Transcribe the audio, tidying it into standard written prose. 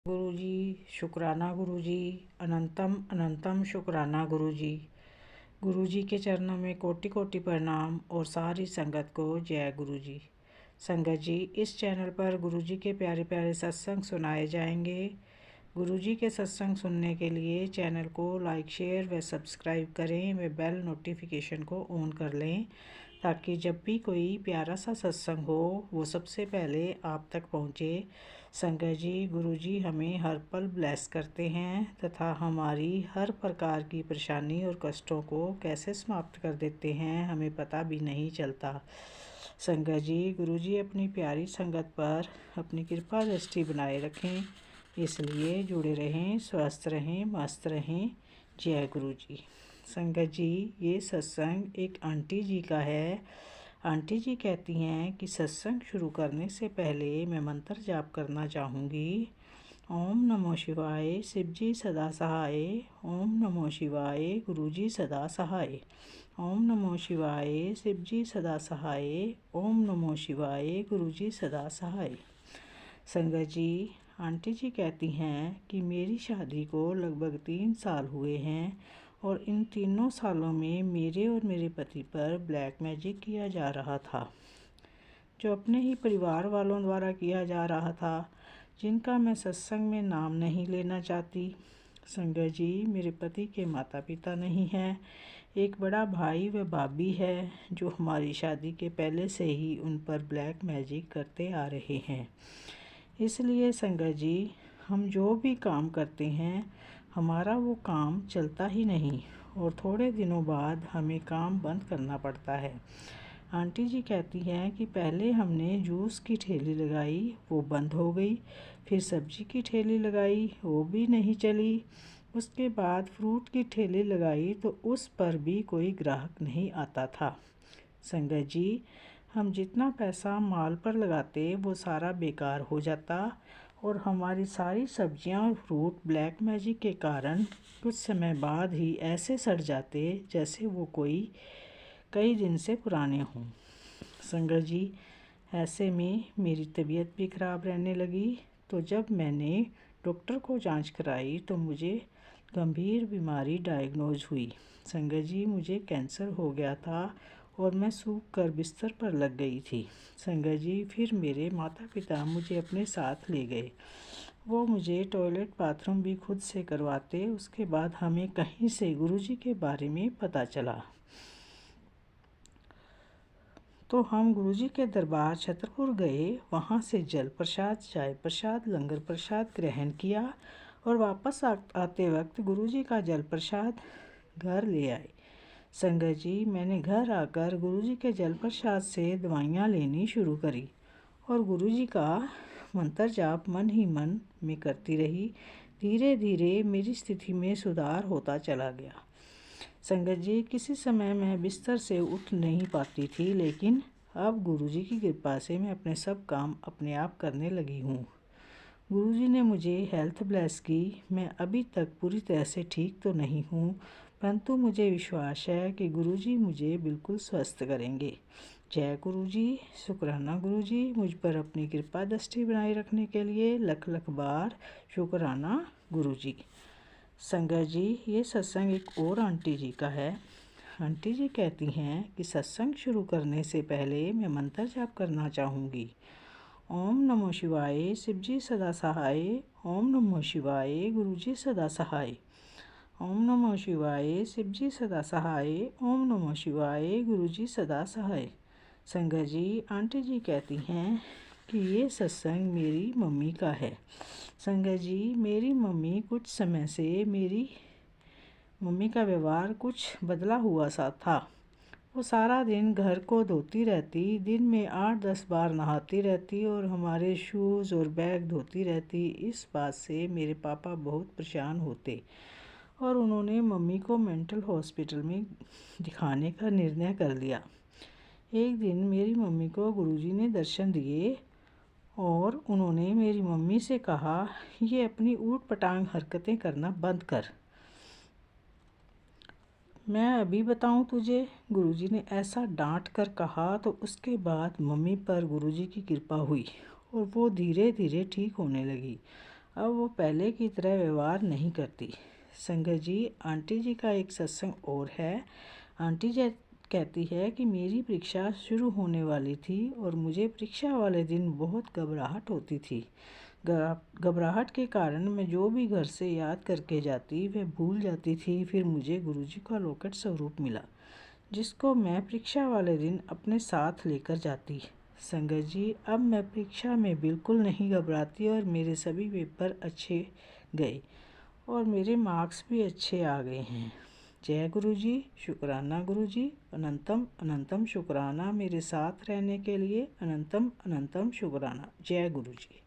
गुरुजी, शुक्राना गुरुजी, अनंतम अनंतम शुक्राना गुरुजी। गुरुजी के चरणों में कोटि कोटि प्रणाम और सारी संगत को जय गुरुजी। संगत जी, इस चैनल पर गुरुजी के प्यारे प्यारे सत्संग सुनाए जाएंगे। गुरुजी के सत्संग सुनने के लिए चैनल को लाइक, शेयर व सब्सक्राइब करें व बेल नोटिफिकेशन को ऑन कर लें, ताकि जब भी कोई प्यारा सा सत्संग हो वो सबसे पहले आप तक पहुँचे। संगत जी, गुरुजी हमें हर पल ब्लेस करते हैं तथा हमारी हर प्रकार की परेशानी और कष्टों को कैसे समाप्त कर देते हैं हमें पता भी नहीं चलता। संगत जी, गुरुजी अपनी प्यारी संगत पर अपनी कृपा दृष्टि बनाए रखें, इसलिए जुड़े रहें, स्वस्थ रहें, मस्त रहें। जय गुरुजी। संगत जी, ये सत्संग एक आंटी जी का है। आंटी जी कहती हैं कि सत्संग शुरू करने से पहले मैं मंत्र जाप करना चाहूँगी। ओम नमो शिवाय, शिव जी सदा सहाय। ओम नमो शिवाय, गुरु जी सदा सहाय। ओम नमो शिवाय, शिव जी सदा सहाय। ओम नमो शिवाय, गुरु जी सदा सहाय। संगत जी, आंटी जी कहती हैं कि मेरी शादी को लगभग 3 साल हुए हैं और इन 3 सालों में मेरे और मेरे पति पर ब्लैक मैजिक किया जा रहा था, जो अपने ही परिवार वालों द्वारा किया जा रहा था, जिनका मैं सत्संग में नाम नहीं लेना चाहती। संगत जी, मेरे पति के माता पिता नहीं हैं। एक बड़ा भाई व भाभी है जो हमारी शादी के पहले से ही उन पर ब्लैक मैजिक करते आ रहे हैं। इसलिए संगत जी, हम जो भी काम करते हैं हमारा वो काम चलता ही नहीं और थोड़े दिनों बाद हमें काम बंद करना पड़ता है। आंटी जी कहती हैं कि पहले हमने जूस की ठेली लगाई, वो बंद हो गई। फिर सब्जी की ठेली लगाई, वो भी नहीं चली। उसके बाद फ्रूट की ठेली लगाई तो उस पर भी कोई ग्राहक नहीं आता था। संगत जी, हम जितना पैसा माल पर लगाते वो सारा बेकार हो जाता और हमारी सारी सब्जियां और फ्रूट ब्लैक मैजिक के कारण कुछ समय बाद ही ऐसे सड़ जाते जैसे वो कई दिन से पुराने हों। संगत जी, ऐसे में मेरी तबीयत भी ख़राब रहने लगी। तो जब मैंने डॉक्टर को जांच कराई तो मुझे गंभीर बीमारी डायग्नोज हुई। संगत जी, मुझे कैंसर हो गया था और मैं सूख कर बिस्तर पर लग गई थी। संगत जी, फिर मेरे माता पिता मुझे अपने साथ ले गए। वो मुझे टॉयलेट बाथरूम भी खुद से करवाते। उसके बाद हमें कहीं से गुरुजी के बारे में पता चला तो हम गुरुजी के दरबार छतरपुर गए। वहाँ से जल प्रसाद, चाय प्रसाद, लंगर प्रसाद ग्रहण किया और वापस आते वक्त गुरुजी का जल प्रसाद घर ले आए। संगत जी, मैंने घर आकर गुरुजी के जल प्रसाद से दवाइयाँ लेनी शुरू करी और गुरुजी का मंत्र जाप मन ही मन में करती रही। धीरे धीरे मेरी स्थिति में सुधार होता चला गया। संगत जी, किसी समय मैं बिस्तर से उठ नहीं पाती थी, लेकिन अब गुरुजी की कृपा से मैं अपने सब काम अपने आप करने लगी हूँ। गुरुजी ने मुझे हेल्थ ब्लेस की। मैं अभी तक पूरी तरह से ठीक तो नहीं हूँ, परंतु मुझे विश्वास है कि गुरुजी मुझे बिल्कुल स्वस्थ करेंगे। जय गुरुजी। शुक्राना गुरुजी, मुझ पर अपनी कृपा दृष्टि बनाए रखने के लिए लख लख बार शुक्राना गुरुजी। संगत जी, ये सत्संग एक और आंटी जी का है। आंटी जी कहती हैं कि सत्संग शुरू करने से पहले मैं मंत्र जाप करना चाहूँगी। ओम नमो शिवाय, शिव जी सदा सहाय। ओम नमो शिवाय, गुरु जी सदा सहाय। ओम नमो शिवाय, शिव जी सदा सहाय। ओम नमो शिवाय, गुरु जी सदा सहाय। संगत जी, आंटी जी कहती हैं कि ये सत्संग मेरी मम्मी का है। संगत जी, मेरी मम्मी कुछ समय से मेरी मम्मी का व्यवहार कुछ बदला हुआ सा था। वो सारा दिन घर को धोती रहती, दिन में 8-10 बार नहाती रहती और हमारे शूज़ और बैग धोती रहती। इस बात से मेरे पापा बहुत परेशान होते और उन्होंने मम्मी को मेंटल हॉस्पिटल में दिखाने का निर्णय कर लिया। एक दिन मेरी मम्मी को गुरुजी ने दर्शन दिए और उन्होंने मेरी मम्मी से कहा, ये अपनी ऊट पटांग हरकतें करना बंद कर, मैं अभी बताऊं तुझे। गुरुजी ने ऐसा डांट कर कहा तो उसके बाद मम्मी पर गुरुजी की कृपा हुई और वो धीरे धीरे ठीक होने लगी। अब वो पहले की तरह व्यवहार नहीं करती। संगत जी, आंटी जी का एक सत्संग और है। आंटी जी कहती है कि मेरी परीक्षा शुरू होने वाली थी और मुझे परीक्षा वाले दिन बहुत घबराहट होती थी। घबराहट के कारण मैं जो भी घर से याद करके जाती वह भूल जाती थी। फिर मुझे गुरुजी का लॉकेट स्वरूप मिला, जिसको मैं परीक्षा वाले दिन अपने साथ लेकर जाती। संगत जी, अब मैं परीक्षा में बिल्कुल नहीं घबराती और मेरे सभी पेपर अच्छे गए और मेरे मार्क्स भी अच्छे आ गए हैं। जय गुरुजी, शुक्राना गुरुजी, अनंतम अनंतम शुक्राना मेरे साथ रहने के लिए, अनंतम अनंतम शुक्राना। जय गुरुजी।